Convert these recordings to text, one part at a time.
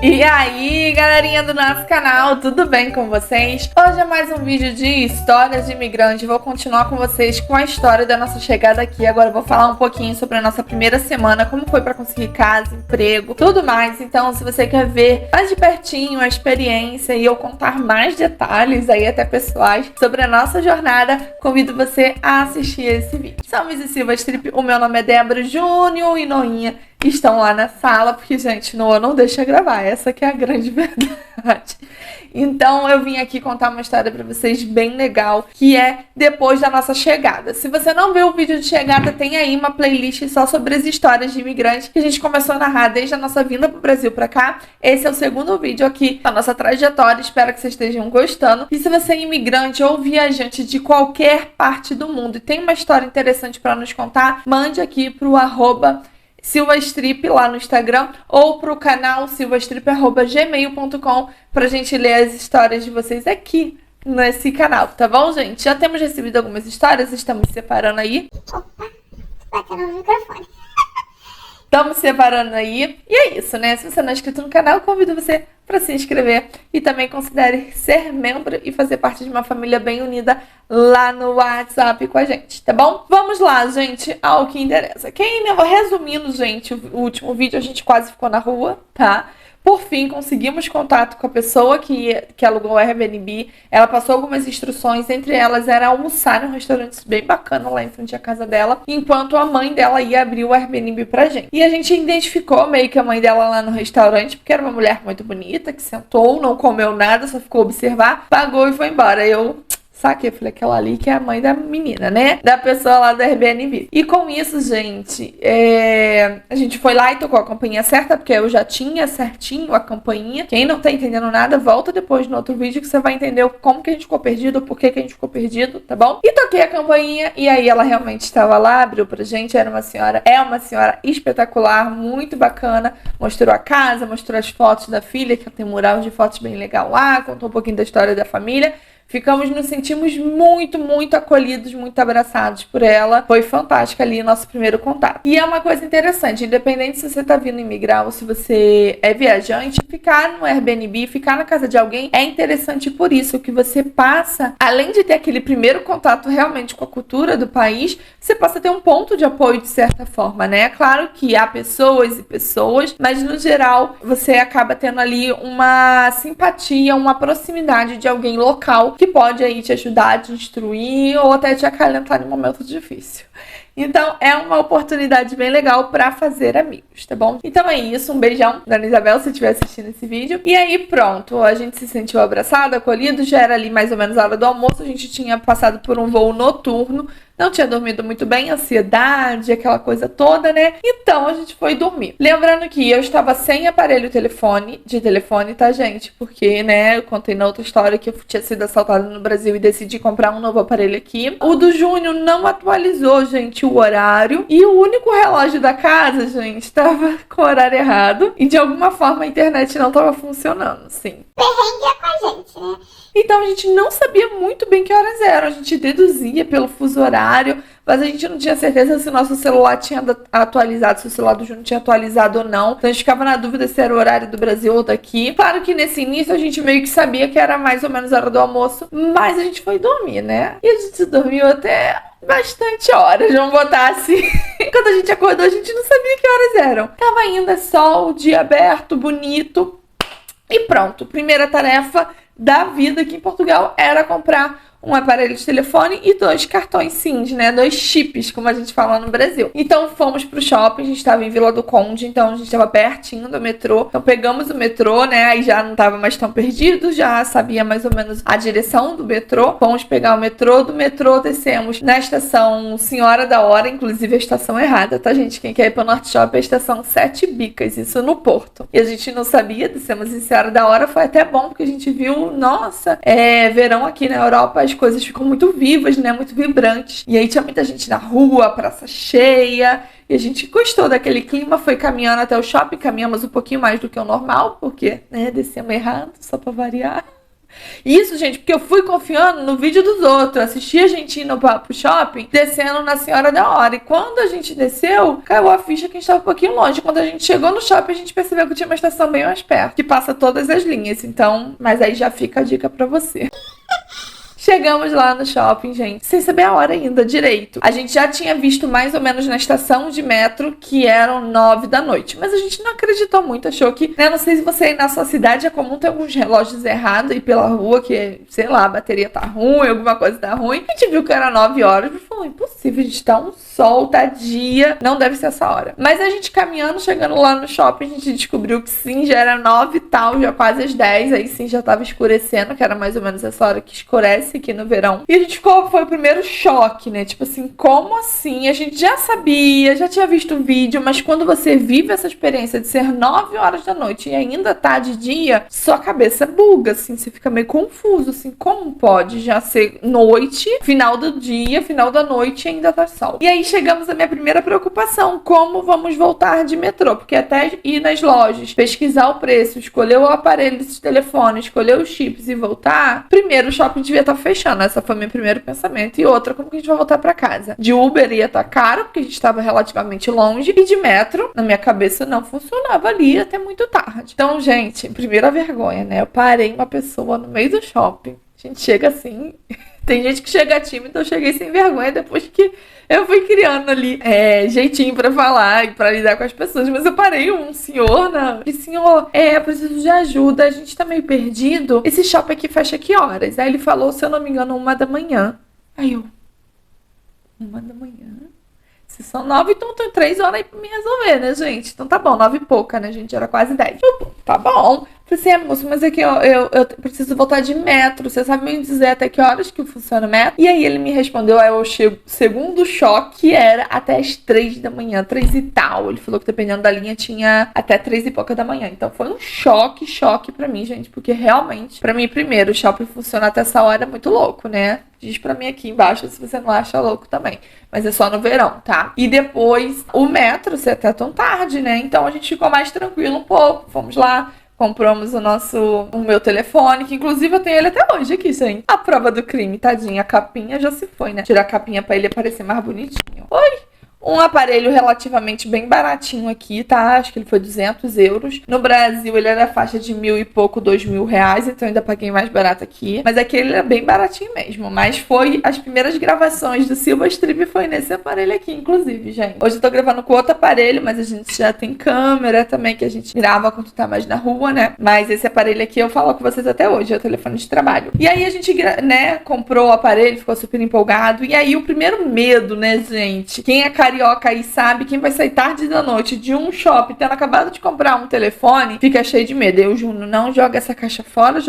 E aí, galerinha do nosso canal, tudo bem com vocês? Hoje é mais um vídeo de histórias de imigrante. Vou continuar com vocês com a história da nossa chegada aqui. Agora eu vou falar um pouquinho sobre a nossa primeira semana, como foi para conseguir casa, emprego, tudo mais. Então, se você quer ver mais de pertinho a experiência e eu contar mais detalhes aí, até pessoais, sobre a nossa jornada, convido você a assistir esse vídeo. Somos de Silva Strip, o meu nome é Débora, Júnior e Noinha estão lá na sala, porque, gente, Noah não deixa gravar, essa que é a grande verdade. Então, eu vim aqui contar uma história pra vocês bem legal, que é depois da nossa chegada. Se você não viu o vídeo de chegada, tem aí uma playlist só sobre as histórias de imigrantes que a gente começou a narrar desde a nossa vinda pro Brasil pra cá. Esse é o segundo vídeo aqui da nossa trajetória, espero que vocês estejam gostando. E se você é imigrante ou viajante de qualquer parte do mundo e tem uma história interessante pra nos contar, mande aqui pro @silvastrip lá no Instagram ou pro canal silvastrip@gmail.com pra gente ler as histórias de vocês aqui nesse canal, tá bom, gente? Já temos recebido algumas histórias, estamos separando aí. Opa, batendo no microfone. Estamos separando aí. E é isso, né? Se você não é inscrito no canal, convido você para se inscrever e também considere ser membro e fazer parte de uma família bem unida lá no WhatsApp com a gente, tá bom? Vamos lá, gente, ao que interessa. Resumindo, gente, o último vídeo a gente quase ficou na rua, tá? Por fim, conseguimos contato com a pessoa que alugou o Airbnb. Ela passou algumas instruções, entre elas era almoçar num restaurante bem bacana lá em frente à casa dela, enquanto a mãe dela ia abrir o Airbnb pra gente. E a gente identificou meio que a mãe dela lá no restaurante, porque era uma mulher muito bonita, que sentou, não comeu nada, só ficou observar, pagou e foi embora. Eu saquei, falei, aquela ali que é a mãe da menina, né? Da pessoa lá do Airbnb. E com isso, gente, a gente foi lá e tocou a campainha certa, porque eu já tinha certinho a campainha. Quem não tá entendendo nada, volta depois no outro vídeo que você vai entender como que a gente ficou perdido, por que a gente ficou perdido, tá bom? E toquei a campainha e aí ela realmente estava lá, abriu pra gente, é uma senhora espetacular, muito bacana. Mostrou a casa, mostrou as fotos da filha, que tem um mural de fotos bem legal lá, contou um pouquinho da história da família. Nos sentimos muito, muito acolhidos, muito abraçados por ela. Foi fantástico ali o nosso primeiro contato. E é uma coisa interessante, independente se você tá vindo imigrar ou se você é viajante, ficar no Airbnb, ficar na casa de alguém é interessante por isso, que você passa, além de ter aquele primeiro contato realmente com a cultura do país, você passa a ter um ponto de apoio de certa forma, né? É claro que há pessoas e pessoas, mas no geral você acaba tendo ali uma simpatia, uma proximidade de alguém local que pode aí te ajudar, te instruir ou até te acalentar em um momento difícil. Então, é uma oportunidade bem legal pra fazer amigos, tá bom? Então é isso, um beijão da Ana Isabel, se estiver assistindo esse vídeo. E aí, pronto, a gente se sentiu abraçado, acolhido, já era ali mais ou menos a hora do almoço, a gente tinha passado por um voo noturno, não tinha dormido muito bem, ansiedade, aquela coisa toda, né? Então, a gente foi dormir. Lembrando que eu estava sem aparelho de telefone, tá, gente? Porque, né, eu contei na outra história que eu tinha sido assaltada no Brasil e decidi comprar um novo aparelho aqui. O do Júnior não atualizou, gente, o horário. E o único relógio da casa, gente, tava com o horário errado. E de alguma forma a internet não tava funcionando, sim. Perrengue é com a gente, né? Então a gente não sabia muito bem que horas eram. A gente deduzia pelo fuso horário, mas a gente não tinha certeza se o nosso celular tinha atualizado, se o celular do Júnior tinha atualizado ou não. Então a gente ficava na dúvida se era o horário do Brasil ou daqui. Claro que nesse início a gente meio que sabia que era mais ou menos a hora do almoço, mas a gente foi dormir, né? E a gente dormiu até bastante horas, vamos botar assim. Quando a gente acordou, a gente não sabia que horas eram. Tava ainda sol, dia aberto, bonito. E pronto, primeira tarefa da vida aqui em Portugal era comprar um aparelho de telefone e 2 cartões SIM, né? 2 chips, como a gente fala no Brasil. Então fomos pro shopping, a gente estava em Vila do Conde, então a gente estava pertinho do metrô. Então pegamos o metrô, né? Aí já não tava mais tão perdido, já sabia mais ou menos a direção do metrô. Fomos pegar o metrô, do metrô descemos na estação Senhora da Hora, inclusive a estação errada, tá, gente? Quem quer ir pro Norte Shopping é a estação Sete Bicas, isso no Porto. E a gente não sabia, descemos em Senhora da Hora, foi até bom, porque a gente viu, nossa, verão aqui na Europa, as coisas ficam muito vivas, né? Muito vibrantes. E aí tinha muita gente na rua, praça cheia. E a gente gostou daquele clima, foi caminhando até o shopping. Caminhamos um pouquinho mais do que o normal, porque, né, descemos errado, só pra variar. Isso, gente, porque eu fui confiando no vídeo dos outros. Assisti a gente indo pro shopping, descendo na Senhora da Hora. E quando a gente desceu, caiu a ficha que a gente tava um pouquinho longe. Quando a gente chegou no shopping, a gente percebeu que tinha uma estação bem mais perto, que passa todas as linhas. Então, mas aí já fica a dica pra você. Chegamos lá no shopping, gente, sem saber a hora ainda direito. A gente já tinha visto mais ou menos na estação de metro que eram 9 da noite. Mas a gente não acreditou muito, achou que, né, não sei se você aí na sua cidade é comum ter alguns relógios errados aí pela rua, que, sei lá, a bateria tá ruim, alguma coisa tá ruim. A gente viu que era 9 horas, mas falou, impossível, a gente tá um sol, tá dia, não deve ser essa hora. Mas a gente caminhando, chegando lá no shopping, a gente descobriu que sim, já era 9 e tal, já quase às 10, aí sim já tava escurecendo, que era mais ou menos essa hora que escurece aqui no verão. E a gente foi o primeiro choque, né? Tipo assim, como assim? A gente já sabia, já tinha visto o vídeo, mas quando você vive essa experiência de ser 9 horas da noite e ainda tá de dia, sua cabeça buga, assim, você fica meio confuso, assim, como pode já ser noite, final do dia, final da noite e ainda tá sol? E aí chegamos à minha primeira preocupação, como vamos voltar de metrô? Porque até ir nas lojas, pesquisar o preço, escolher o aparelho de telefone, escolher os chips e voltar, primeiro o shopping devia estar fechando. Essa foi meu primeiro pensamento. E outra, como que a gente vai voltar pra casa? De Uber ia estar caro, porque a gente estava relativamente longe. E de metro, na minha cabeça, não funcionava ali até muito tarde. Então, gente, primeira vergonha, né? Eu parei uma pessoa no meio do shopping. A gente chega assim... Tem gente que chega tímida, eu cheguei sem vergonha depois que eu fui criando ali jeitinho pra falar e pra lidar com as pessoas. Mas eu parei um senhor, né? E senhor, preciso de ajuda, a gente tá meio perdido. Esse shopping aqui fecha que horas? Aí ele falou, se eu não me engano, 1 da manhã. Aí eu, 1 da manhã? Se são 9, então tem 3 horas aí pra me resolver, né, gente? Então tá bom, 9 e pouca, né, gente? Era quase 10. Tá bom. Falei assim, moço, mas aqui eu preciso voltar de metro. Você sabe me dizer até que horas que funciona o metro? E aí ele me respondeu, aí eu chego, segundo choque, que era até as 3 da manhã, 3 e tal. Ele falou que dependendo da linha tinha até 3 e pouca da manhã. Então foi um choque pra mim, gente. Porque realmente, pra mim, primeiro, o shopping funciona até essa hora é muito louco, né? Diz pra mim aqui embaixo se você não acha louco também. Mas é só no verão, tá? E depois, o metro, você até tão tarde, né? Então a gente ficou mais tranquilo um pouco. Fomos lá. Compramos o meu telefone, que inclusive eu tenho ele até hoje aqui, gente. A prova do crime, tadinha. A capinha já se foi, né? Tirar a capinha pra ele aparecer mais bonitinho. Oi! Um aparelho relativamente bem baratinho aqui, tá? Acho que ele foi 200 euros. No Brasil, ele era faixa de 1.000 e pouco, 2.000 reais. Então, ainda paguei mais barato aqui. Mas aqui ele era bem baratinho mesmo. Mas foi... As primeiras gravações do Silvastrip foi nesse aparelho aqui, inclusive, gente. Hoje eu tô gravando com outro aparelho, mas a gente já tem câmera também, que a gente grava quando tá mais na rua, né? Mas esse aparelho aqui eu falo com vocês até hoje. É o telefone de trabalho. E aí a gente, né, comprou o aparelho, ficou super empolgado. E aí o primeiro medo, né, gente? Quem é carioca aí sabe, quem vai sair tarde da noite de um shopping tendo acabado de comprar um telefone, fica cheio de medo. Eu, Juno, não joga essa caixa fora,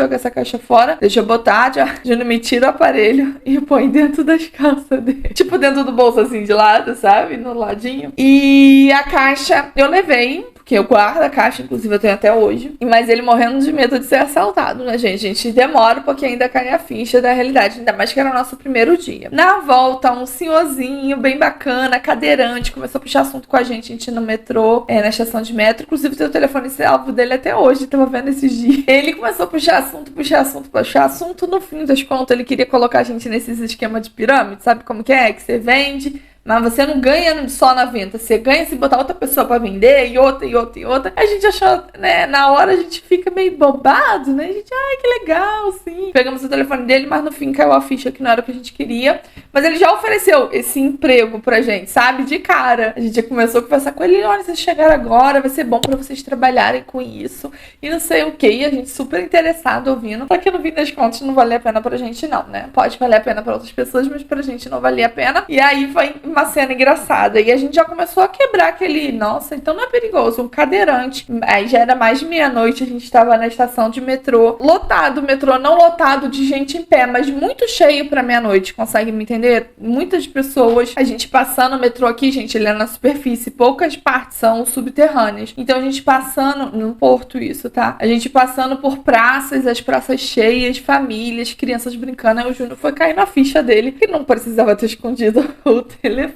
deixa eu botar, Juno me tira o aparelho e põe dentro das calças dele. Tipo dentro do bolso assim de lado, sabe? No ladinho. E a caixa eu levei, porque eu guardo a caixa, inclusive eu tenho até hoje. Mas ele morrendo de medo de ser assaltado, né, gente? A gente demora porque ainda cai a ficha da realidade, ainda mais que era o nosso primeiro dia. Na volta, um senhorzinho bem bacana, cadeirante, começou a puxar assunto com a gente no metrô, na estação de metro. Inclusive tem o telefone salvo dele até hoje, tava vendo esses dias. Ele começou a puxar assunto. No fim das contas, ele queria colocar a gente nesses esquemas de pirâmide, sabe como que é? Que você vende... Mas você não ganha só na venda, você ganha se botar outra pessoa pra vender, e outra. A gente achou, né, na hora a gente fica meio bobado, né? A gente, que legal, sim. Pegamos o telefone dele, mas no fim caiu a ficha que não era o que a gente queria. Mas ele já ofereceu esse emprego pra gente, sabe? De cara. A gente já começou a conversar com ele, olha, vocês chegaram agora, vai ser bom pra vocês trabalharem com isso. E não sei o que, e a gente super interessado ouvindo. Só que no fim das contas não valia a pena pra gente não, né? Pode valer a pena pra outras pessoas, mas pra gente não valia a pena. E aí foi uma cena engraçada. E a gente já começou a quebrar aquele... Nossa, então não é perigoso. Um cadeirante. Aí já era mais de meia-noite. A gente tava na estação de metrô. Lotado. Metrô não lotado de gente em pé, mas muito cheio pra meia-noite. Consegue me entender? Muitas pessoas. A gente passando o metrô aqui, gente, ele é na superfície. Poucas partes são subterrâneas. Então a gente passando... No Porto isso, tá? A gente passando por praças, as praças cheias, famílias, crianças brincando. Aí o Júnior foi cair na ficha dele, que não precisava ter escondido o telefone.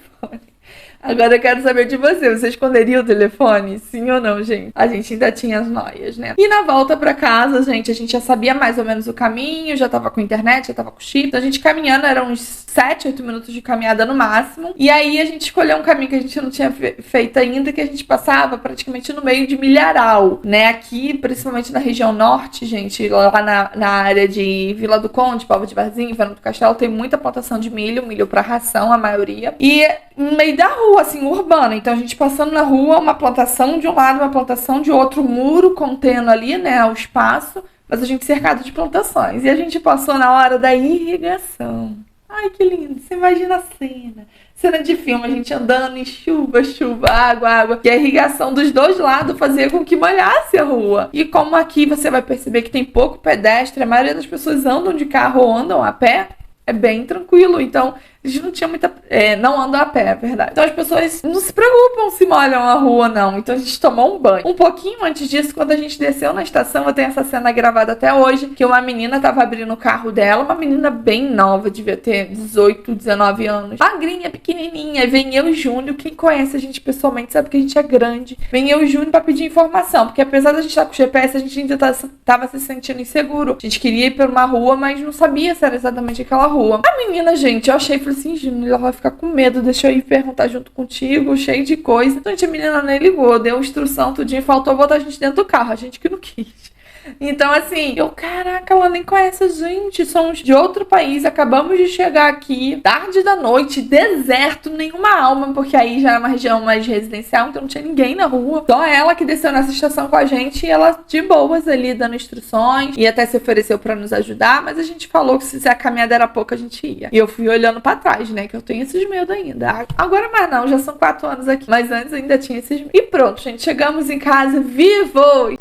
Agora eu quero saber de você. Você esconderia o telefone? Sim ou não, gente? A gente ainda tinha as noias, né? E na volta pra casa, gente, a gente já sabia mais ou menos o caminho, já tava com internet, já tava com chip. Então a gente caminhando, eram uns 7, 8 minutos de caminhada no máximo. E aí a gente escolheu um caminho que a gente não tinha feito ainda, que a gente passava praticamente no meio de Milharal, né? Aqui, principalmente na região norte, gente, lá na área de Vila do Conde, Povo de Varzim, Fernando do Castelo, tem muita plantação de milho pra ração, a maioria. E no meio da rua, assim, urbana. Então a gente passando na rua, uma plantação de um lado, uma plantação de outro, muro contendo ali, né, o espaço, mas a gente cercado de plantações. E a gente passou na hora da irrigação. Ai, que lindo. Você imagina a cena. Cena de filme, a gente andando em chuva, chuva, água, água. E a irrigação dos dois lados fazia com que molhasse a rua. E como aqui você vai perceber que tem pouco pedestre, a maioria das pessoas andam de carro ou andam a pé, é bem tranquilo. Então, a gente não tinha muita... não andam a pé, é verdade. Então, as pessoas não se preocupam se molham a rua, não. Então, a gente tomou um banho. Um pouquinho antes disso, quando a gente desceu na estação, eu tenho essa cena gravada até hoje, que uma menina tava abrindo o carro dela, uma menina bem nova, devia ter 18, 19 anos. Magrinha, pequenininha. E vem eu e Júnior. Quem conhece a gente pessoalmente sabe que a gente é grande. Vem eu e Júnior pra pedir informação, porque apesar da gente estar com o GPS, a gente ainda tava se sentindo inseguro. A gente queria ir por uma rua, mas não sabia se era exatamente aquela rua. A menina, gente, eu achei, falei assim, Júnior, ela vai ficar com medo, deixa eu ir perguntar junto contigo, cheio de coisa. Então, a menina nem ligou, deu instrução tudinho, faltou botar a gente dentro do carro, a gente que não quis. Então, assim, caraca, ela nem conhece a gente, somos de outro país, acabamos de chegar aqui, tarde da noite, deserto, nenhuma alma, porque aí já é uma região mais residencial, então não tinha ninguém na rua. Só ela que desceu nessa estação com a gente e ela de boas ali, dando instruções, e até se ofereceu pra nos ajudar, mas a gente falou que se a caminhada era pouco, a gente ia. E eu fui olhando pra trás, né, que eu tenho esses medos ainda. Agora mais não, já são 4 anos aqui, mas antes ainda tinha esses medos. E pronto, gente, chegamos em casa vivos!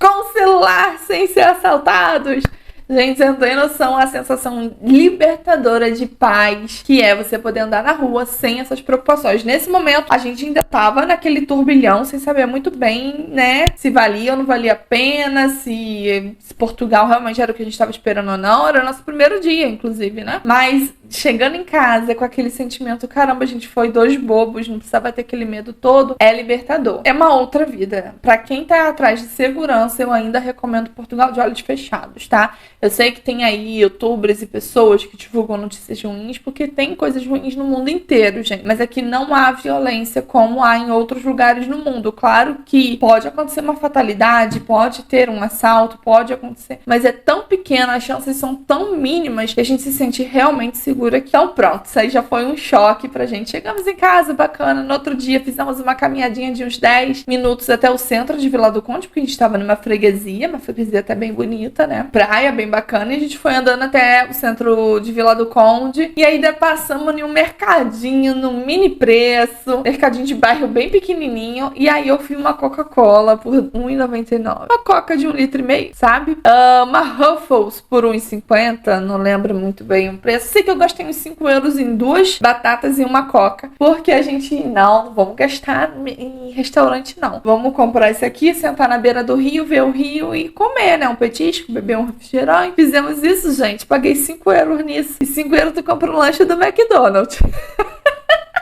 Com o celular, sem ser assaltados. Gente, você não tem noção a sensação libertadora de paz que é você poder andar na rua sem essas preocupações. Nesse momento, a gente ainda tava naquele turbilhão, sem saber muito bem, né, se valia ou não valia a pena, se Portugal realmente era o que a gente tava esperando ou não. Era o nosso primeiro dia, inclusive, né? Mas chegando em casa com aquele sentimento, caramba, a gente foi 2 bobos, não precisava ter aquele medo todo, é libertador. É uma outra vida. Pra quem tá atrás de segurança, eu ainda recomendo Portugal de olhos fechados, tá? Eu sei que tem aí youtubers e pessoas que divulgam notícias ruins, porque tem coisas ruins no mundo inteiro, gente. Mas aqui não há violência como há em outros lugares no mundo. Claro que pode acontecer uma fatalidade, pode ter um assalto, pode acontecer, mas é tão pequena, as chances são tão mínimas que a gente se sente realmente seguro aqui. Então pronto, isso aí já foi um choque pra gente. Chegamos em casa, bacana. No outro dia fizemos uma caminhadinha de uns 10 minutos até o centro de Vila do Conde, porque a gente tava numa freguesia, uma freguesia até bem bonita, né? Praia bem bacana, e a gente foi andando até o centro de Vila do Conde, e aí passamos em um mercadinho, num mini preço, mercadinho de bairro bem pequenininho, e aí eu fui uma Coca-Cola por R$1,99, uma Coca de 1,5 litro, sabe? Uma Ruffles por R$1,50, não lembro muito bem o preço, sei que eu gastei uns 5 euros em 2 batatas e uma Coca, porque a gente, não vamos gastar em restaurante não, vamos comprar esse aqui, sentar na beira do rio, ver o rio e comer, né, um petisco, beber um refrigerante. Fizemos isso, gente. Paguei 5 euros nisso. E 5 euros tu compra um lanche do McDonald's.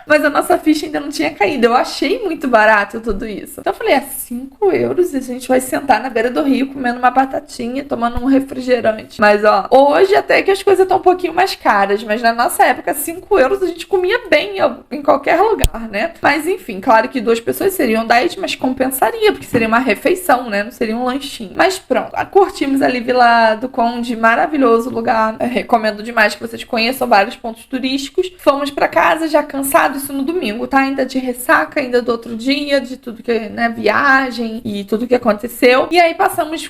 Mas a nossa ficha ainda não tinha caído. Eu achei muito barato tudo isso. Então eu falei, 5 euros e a gente vai sentar na beira do rio comendo uma batatinha, tomando um refrigerante. Mas ó, hoje até que as coisas estão um pouquinho mais caras, mas na nossa época 5 euros a gente comia bem em qualquer lugar, né? Mas enfim, claro que 2 pessoas seriam 10, mas compensaria, porque seria uma refeição, né? Não seria um lanchinho. Mas pronto, curtimos ali Vila do Conde, maravilhoso lugar. Eu recomendo demais que vocês conheçam vários pontos turísticos. Fomos pra casa já cansados, isso no domingo, tá? Ainda de ressaca, ainda do outro dia, de tudo que, né, viagem e tudo que aconteceu. E aí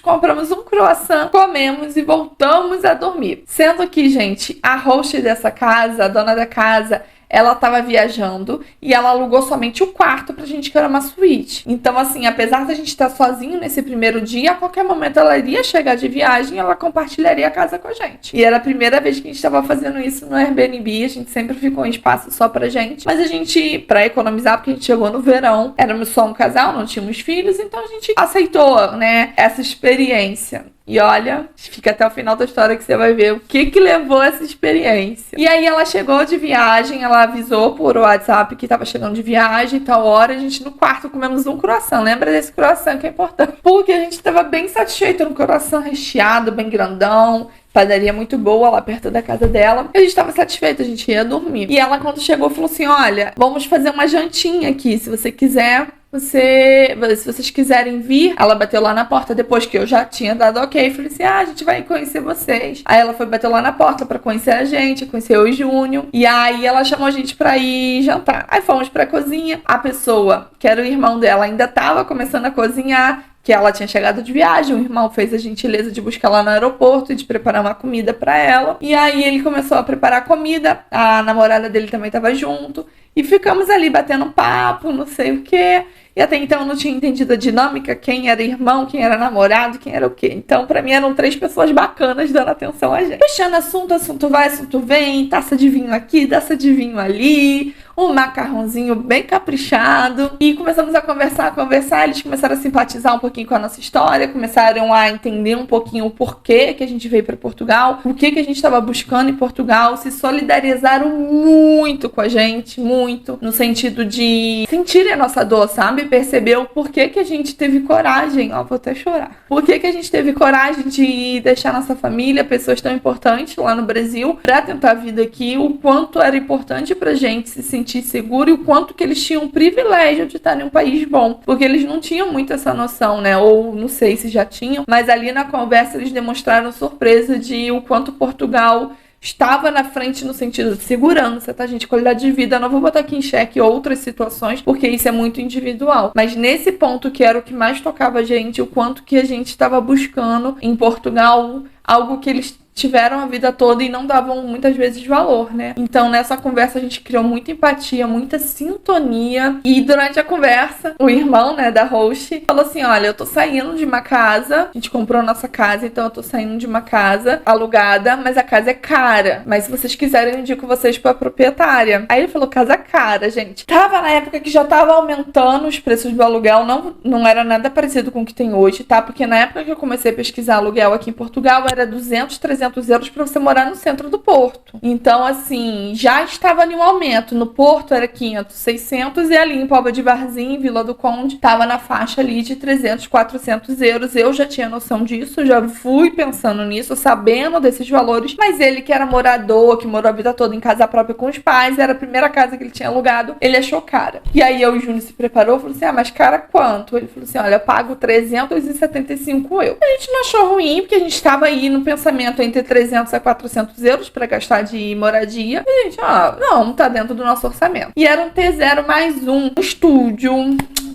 compramos um croissant, comemos e voltamos a dormir. Sendo que, gente, a host dessa casa, a dona da casa, ela tava viajando e ela alugou somente o quarto pra gente, que era uma suíte. Então, assim, apesar da gente estar sozinho nesse primeiro dia, a qualquer momento ela iria chegar de viagem e ela compartilharia a casa com a gente. E era a primeira vez que a gente tava fazendo isso no Airbnb, a gente sempre ficou em espaço só pra gente. Mas a gente, pra economizar, porque a gente chegou no verão, éramos só um casal, não tínhamos filhos, então a gente aceitou, né, essa experiência. E olha, fica até o final da história que você vai ver o que levou essa experiência. E aí ela chegou de viagem, ela avisou por WhatsApp que tava chegando de viagem, tal hora, a gente no quarto comemos um croissant. Lembra desse croissant que é importante? Porque a gente tava bem satisfeito, um croissant recheado, bem grandão, padaria muito boa lá perto da casa dela. E a gente tava satisfeito, a gente ia dormir. E ela, quando chegou, falou assim: olha, vamos fazer uma jantinha aqui, se você quiser. Se vocês quiserem vir, ela bateu lá na porta depois que eu já tinha dado ok. Falei assim: a gente vai conhecer vocês. Aí ela foi bater lá na porta pra conhecer a gente, conhecer eu e Júnior. E aí ela chamou a gente pra ir jantar. Aí fomos pra cozinha. A pessoa, que era o irmão dela, ainda tava começando a cozinhar, que ela tinha chegado de viagem. O irmão fez a gentileza de buscar lá no aeroporto e de preparar uma comida pra ela. E aí ele começou a preparar a comida. A namorada dele também tava junto. E ficamos ali batendo papo, não sei o quê. E até então eu não tinha entendido a dinâmica, quem era irmão, quem era namorado, quem era o quê. Então, pra mim, eram 3 pessoas bacanas dando atenção a gente. Puxando assunto vai, assunto vem, taça de vinho aqui, taça de vinho ali, um macarrãozinho bem caprichado. E começamos a conversar. Eles começaram a simpatizar um pouquinho com a nossa história, começaram a entender um pouquinho o porquê que a gente veio pra Portugal, o que a gente estava buscando em Portugal, se solidarizaram muito com a gente, muito, no sentido de sentirem a nossa dor, sabe? Percebeu por que a gente teve coragem, vou até chorar, por que a gente teve coragem de deixar nossa família, pessoas tão importantes lá no Brasil, pra tentar a vida aqui, o quanto era importante pra gente se sentir seguro e o quanto que eles tinham o privilégio de estar em um país bom, porque eles não tinham muito essa noção, né, ou não sei se já tinham, mas ali na conversa eles demonstraram surpresa de o quanto Portugal estava na frente no sentido de segurança, tá, gente? Qualidade de vida. Eu não vou botar aqui em xeque outras situações, porque isso é muito individual. Mas nesse ponto que era o que mais tocava a gente, o quanto que a gente estava buscando em Portugal, algo que eles tiveram a vida toda e não davam muitas vezes valor, né? Então nessa conversa a gente criou muita empatia, muita sintonia. E durante a conversa, o irmão, né, da host falou assim: olha, eu tô saindo de uma casa, a gente comprou a nossa casa, então eu tô saindo de uma casa alugada, mas a casa é cara, mas se vocês quiserem eu indico vocês pra proprietária. Aí ele falou: casa cara, gente. Tava na época que já tava aumentando os preços do aluguel, não era nada parecido com o que tem hoje, tá? Porque na época que eu comecei a pesquisar aluguel aqui em Portugal era 200, 300 euros para você morar no centro do Porto. Então, assim, já estava em um aumento. No Porto era 500, 600 e ali em Póvoa de Varzim, em Vila do Conde, estava na faixa ali de 300, 400 euros. Eu já tinha noção disso, já fui pensando nisso, sabendo desses valores. Mas ele, que era morador, que morou a vida toda em casa própria com os pais, era a primeira casa que ele tinha alugado, ele achou cara. E aí eu e o Júnior se preparou, falou assim: mas cara quanto? Ele falou assim: olha, eu pago 375 euros. A gente não achou ruim, porque a gente estava aí no pensamento entre 300 a 400 euros para gastar de moradia. E a gente, não tá dentro do nosso orçamento. E era um T0 mais um estúdio.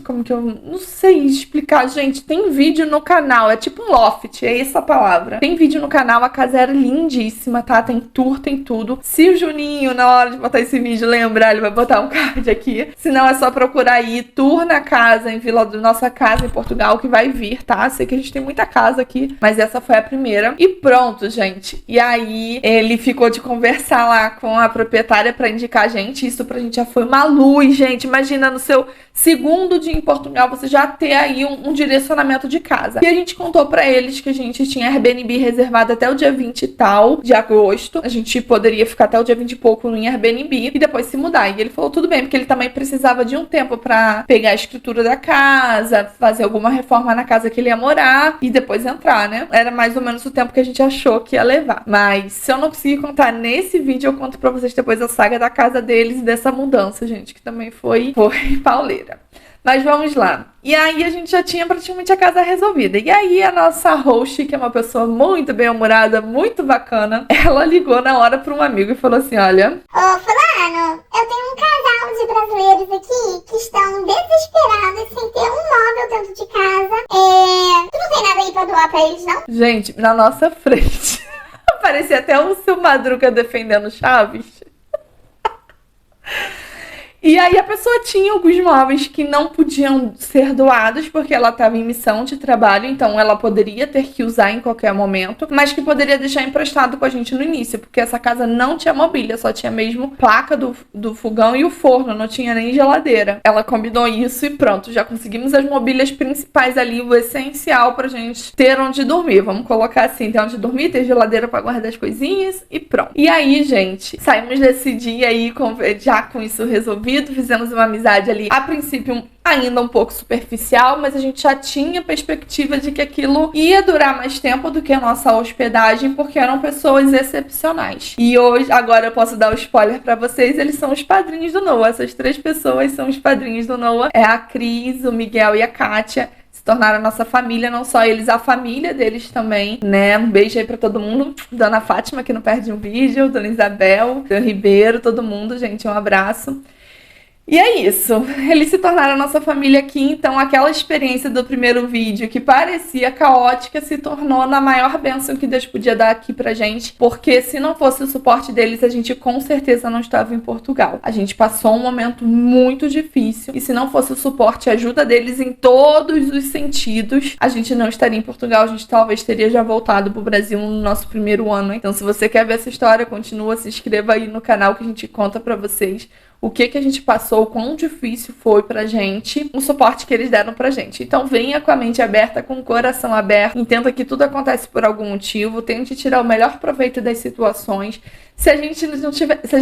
Como que eu não sei explicar, gente. Tem vídeo no canal, é tipo um loft, é essa a palavra. Tem vídeo no canal, a casa era lindíssima, tá? Tem tour, tem tudo. Se o Juninho, na hora de botar esse vídeo, lembrar, ele vai botar um card aqui. Se não, é só procurar aí, tour na casa, em Vila do Nossa Casa, em Portugal, que vai vir, tá? Sei que a gente tem muita casa aqui, mas essa foi a primeira. E pronto, gente. E aí, ele ficou de conversar lá com a proprietária pra indicar a gente. Isso pra gente já foi uma luz, gente. Imagina, no seu segundo dia em Portugal, você já ter aí um direcionamento de casa. E a gente contou pra eles que a gente tinha Airbnb reservado até o dia 20 e tal de agosto. A gente poderia ficar até o dia 20 e pouco no Airbnb e depois se mudar. E ele falou tudo bem, porque ele também precisava de um tempo pra pegar a escritura da casa, fazer alguma reforma na casa que ele ia morar e depois entrar, né? Era mais ou menos o tempo que a gente achou que ia levar. Mas se eu não conseguir contar nesse vídeo, eu conto pra vocês depois a saga da casa deles e dessa mudança, gente, que também foi pauleira. Mas vamos lá. E aí a gente já tinha praticamente a casa resolvida. E aí a nossa host, que é uma pessoa muito bem-humorada, muito bacana, ela ligou na hora para um amigo e falou assim: olha... Ô, fulano, eu tenho um casal de brasileiros aqui que estão desesperados sem ter um móvel dentro de casa. Tu não tem nada aí pra doar pra eles, não? Gente, na nossa frente. Parecia até o seu Madruga defendendo Chaves. E aí a pessoa tinha alguns móveis que não podiam ser doados porque ela estava em missão de trabalho, então ela poderia ter que usar em qualquer momento, mas que poderia deixar emprestado com a gente no início, porque essa casa não tinha mobília, só tinha mesmo placa do fogão e o forno, não tinha nem geladeira. Ela combinou isso e pronto, já conseguimos as mobílias principais ali, o essencial pra gente ter onde dormir. Vamos colocar assim, ter onde dormir, ter geladeira pra guardar as coisinhas e pronto. E aí, gente, saímos desse dia aí já com isso resolvido. Fizemos uma amizade ali, a princípio ainda um pouco superficial, mas a gente já tinha perspectiva de que aquilo ia durar mais tempo do que a nossa hospedagem, porque eram pessoas excepcionais. E hoje, agora eu posso dar o spoiler pra vocês, eles são os padrinhos do Noah. Essas 3 pessoas são os padrinhos do Noah. É a Cris, o Miguel e a Kátia. Se tornaram a nossa família, não só eles, a família deles também, né? Um beijo aí pra todo mundo. Dona Fátima, que não perde um vídeo, Dona Isabel, Dona Ribeiro, todo mundo, gente, um abraço. E é isso, eles se tornaram a nossa família aqui, então aquela experiência do primeiro vídeo que parecia caótica se tornou na maior bênção que Deus podia dar aqui pra gente, porque se não fosse o suporte deles, a gente com certeza não estava em Portugal. A gente passou um momento muito difícil e se não fosse o suporte e a ajuda deles em todos os sentidos, a gente não estaria em Portugal, a gente talvez teria já voltado pro Brasil no nosso primeiro ano. Então se você quer ver essa história, continua, se inscreva aí no canal que a gente conta pra vocês o que a gente passou, o quão difícil foi pra gente, o suporte que eles deram pra gente. Então venha com a mente aberta, com o coração aberto, entenda que tudo acontece por algum motivo, tente tirar o melhor proveito das situações. Se a gente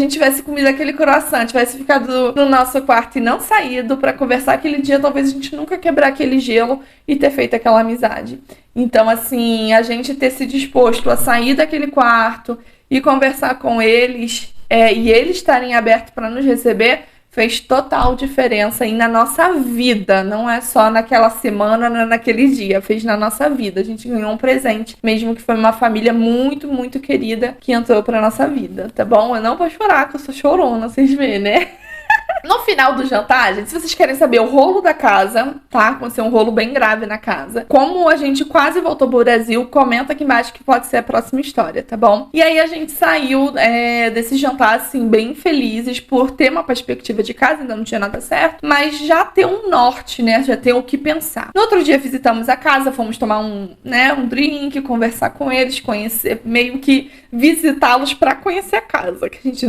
tivesse comido aquele croissant, tivesse ficado no nosso quarto e não saído pra conversar aquele dia, talvez a gente nunca quebrar aquele gelo e ter feito aquela amizade. Então, assim, a gente ter se disposto a sair daquele quarto e conversar com eles, e eles estarem abertos para nos receber, fez total diferença aí na nossa vida. Não é só naquela semana, não é naquele dia, fez na nossa vida. A gente ganhou um presente, mesmo que foi uma família muito, muito querida que entrou pra nossa vida, tá bom? Eu não vou chorar, que eu sou chorona, vocês veem, né? No final do jantar, gente, se vocês querem saber o rolo da casa, tá? Aconteceu um rolo bem grave na casa. Como a gente quase voltou pro Brasil, comenta aqui embaixo que pode ser a próxima história, tá bom? E aí a gente saiu desse jantar, assim, bem felizes por ter uma perspectiva de casa, ainda não tinha nada certo, mas já ter um norte, né? Já ter o que pensar. No outro dia visitamos a casa, fomos tomar um drink, conversar com eles, conhecer, meio que visitá-los pra conhecer a casa, que a gente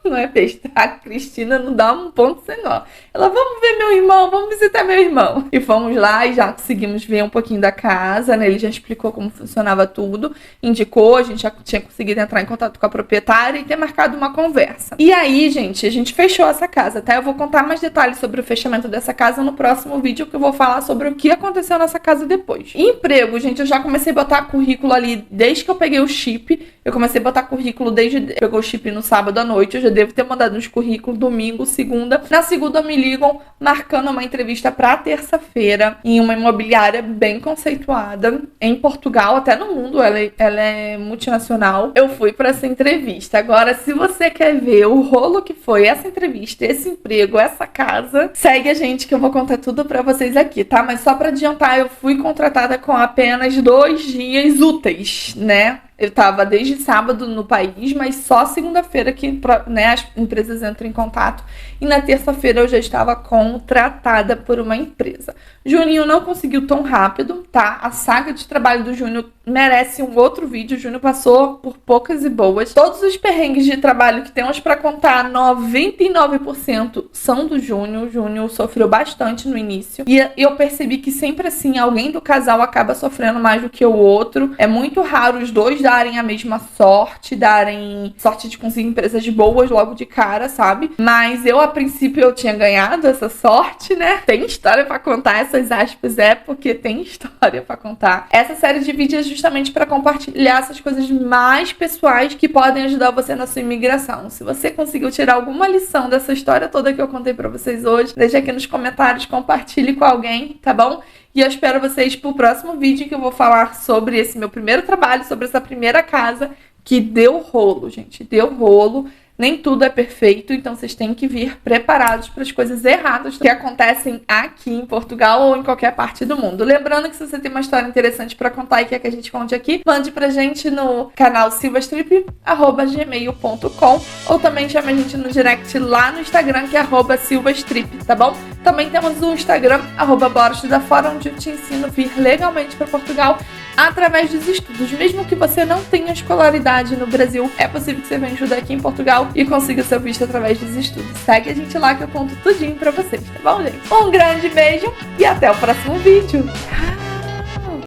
não é besta. A Cristina não dá um ponto sem nó. Ela, vamos ver meu irmão, vamos visitar meu irmão. E fomos lá e já conseguimos ver um pouquinho da casa, né? Ele já explicou como funcionava tudo, indicou, a gente já tinha conseguido entrar em contato com a proprietária e ter marcado uma conversa. E aí, gente, a gente fechou essa casa, tá? Eu vou contar mais detalhes sobre o fechamento dessa casa no próximo vídeo, que eu vou falar sobre o que aconteceu nessa casa depois. Emprego, gente, eu já comecei a botar currículo ali desde que eu peguei o chip. Eu comecei a botar currículo pegou o chip no sábado à noite, eu já devo ter mandado uns currículos domingo, segunda. Na segunda me ligam marcando uma entrevista pra terça-feira em uma imobiliária bem conceituada em Portugal, até no mundo, ela é multinacional. Eu fui pra essa entrevista. Agora, se você quer ver o rolo que foi essa entrevista, esse emprego, essa casa, segue a gente que eu vou contar tudo pra vocês aqui, tá? Mas só pra adiantar, eu fui contratada com apenas 2 dias úteis, né? Eu tava desde sábado no país, mas só segunda-feira que, né, as empresas entram em contato. E na terça-feira eu já estava contratada por uma empresa. Juninho não conseguiu tão rápido, tá? A saga de trabalho do Júnior merece um outro vídeo. O Júnior passou por poucas e boas. Todos os perrengues de trabalho que temos pra contar, 99% são do Júnior. O Júnior sofreu bastante no início. E eu percebi que sempre assim, alguém do casal acaba sofrendo mais do que o outro. É muito raro os dois darem a mesma sorte, darem sorte de conseguir empresas boas logo de cara, sabe? Mas eu, a princípio, eu tinha ganhado essa sorte, né? Tem história pra contar, essas aspas porque tem história pra contar. Essa série de vídeos é justamente pra compartilhar essas coisas mais pessoais que podem ajudar você na sua imigração. Se você conseguiu tirar alguma lição dessa história toda que eu contei pra vocês hoje, deixa aqui nos comentários, compartilhe com alguém, tá bom? E eu espero vocês pro próximo vídeo, que eu vou falar sobre esse meu primeiro trabalho, sobre essa primeira casa que deu rolo, gente. Deu rolo. nem tudo é perfeito, então vocês têm que vir preparados para as coisas erradas que acontecem aqui em Portugal ou em qualquer parte do mundo. Lembrando que se você tem uma história interessante para contar e quer que a gente conte aqui, mande pra gente no canal silvastrip@gmail.com ou também chame a gente no direct lá no Instagram, que é @silvastrip, tá bom? Também temos o Instagram, @Bora Estudar Fora, onde eu te ensino a vir legalmente para Portugal através dos estudos. Mesmo que você não tenha escolaridade no Brasil, é possível que você venha estudar aqui em Portugal e consiga seu visto através dos estudos. Segue a gente lá que eu conto tudinho pra vocês, tá bom, gente? Um grande beijo e até o próximo vídeo.